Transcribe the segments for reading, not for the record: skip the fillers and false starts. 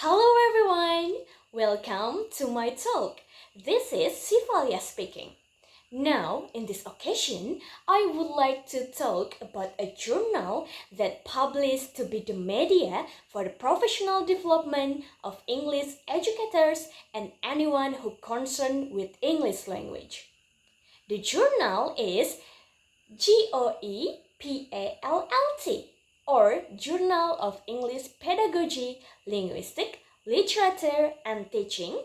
Hello everyone! Welcome to my talk. This is Sifa Alia speaking. Now, in this occasion, I would like to talk about a journal that published to be the media for the professional development of English educators and anyone who concerned with English language. The journal is GOEPALLT, or Journal of English Pedagogy, Linguistic, Literature and Teaching,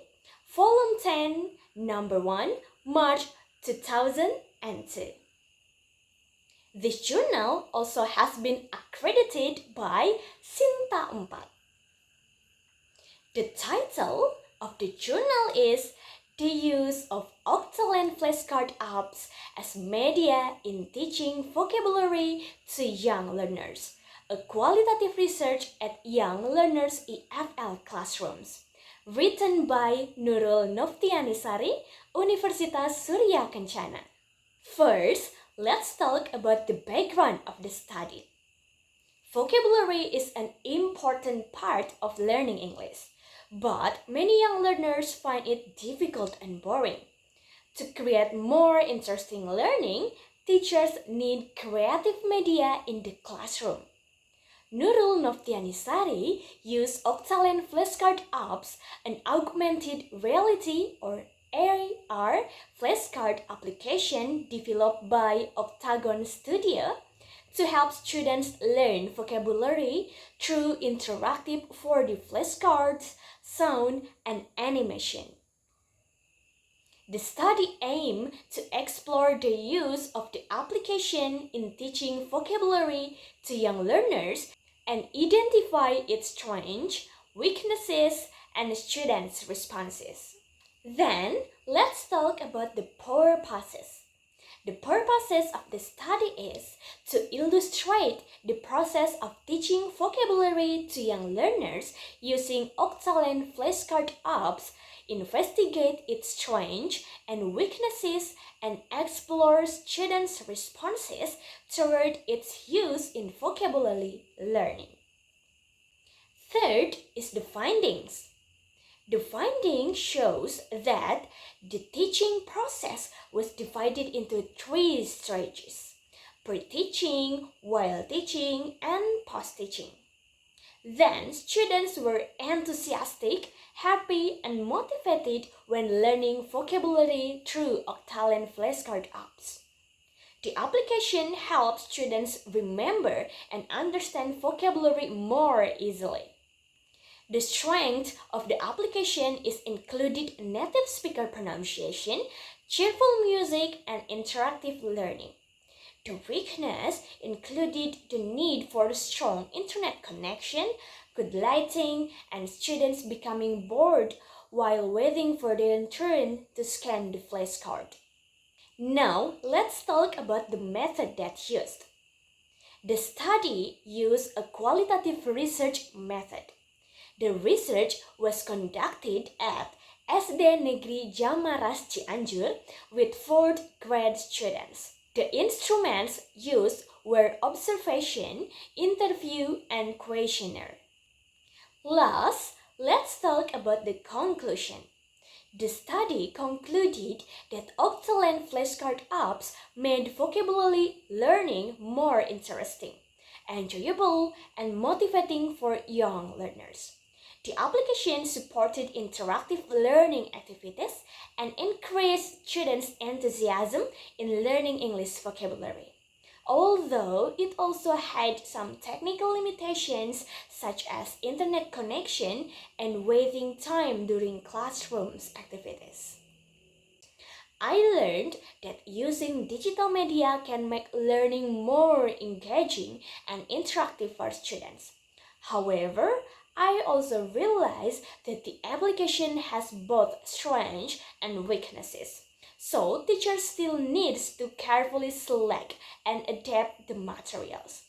Volume 10, Number 1, March 2002. This journal also has been accredited by Sinta 4. The title of the journal is The Use of Octaland Flashcard Apps as Media in Teaching Vocabulary to Young Learners, a qualitative research at Young Learners EYL classrooms, written by Nurul Noftianisari, Universitas Surya Kencana. First, let's talk about the background of the study. Vocabulary is an important part of learning English, but many young learners find it difficult and boring. To create more interesting learning, teachers need creative media in the classroom. Nurul Noftianisari used Octaland flashcard apps, an augmented reality or AR flashcard application developed by Octagon Studio, to help students learn vocabulary through interactive 4D flashcards, sound, and animation. The study aimed to explore the use of the application in teaching vocabulary to young learners and identify its strengths, weaknesses, and students' responses. Then, let's talk about the purposes. The purposes of the study is to illustrate the process of teaching vocabulary to young learners using Octaland flashcard apps, investigate its strengths and weaknesses, and explore students' responses toward its use in vocabulary learning. Third is the findings. The finding shows that the teaching process was divided into 3 stages: pre-teaching, while teaching, and post-teaching. Then, students were enthusiastic, happy, and motivated when learning vocabulary through Octaland flashcard apps. The application helps students remember and understand vocabulary more easily. The strength of the application is included native speaker pronunciation, cheerful music, and interactive learning. The weakness included the need for a strong internet connection, good lighting, and students becoming bored while waiting for their turn to scan the flashcard. Now, let's talk about the method that's used. The study used a qualitative research method. The research was conducted at SD Negeri Jamaras Cianjur with 4th grade students. The instruments used were observation, interview, and questionnaire. Last, let's talk about the conclusion. The study concluded that Octaland flashcard apps made vocabulary learning more interesting, enjoyable, and motivating for young learners. The application supported interactive learning activities and increased students' enthusiasm in learning English vocabulary, although it also had some technical limitations such as internet connection and waiting time during classrooms activities. I learned that using digital media can make learning more engaging and interactive for students. However, I also realized that the application has both strengths and weaknesses, so teachers still need to carefully select and adapt the materials.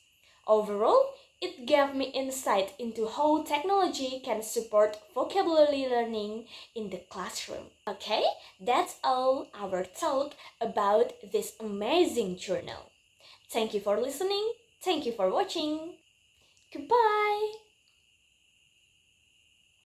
Overall, it gave me insight into how technology can support vocabulary learning in the classroom. Okay, that's all our talk about this amazing journal. Thank you for listening. Thank you for watching. Goodbye.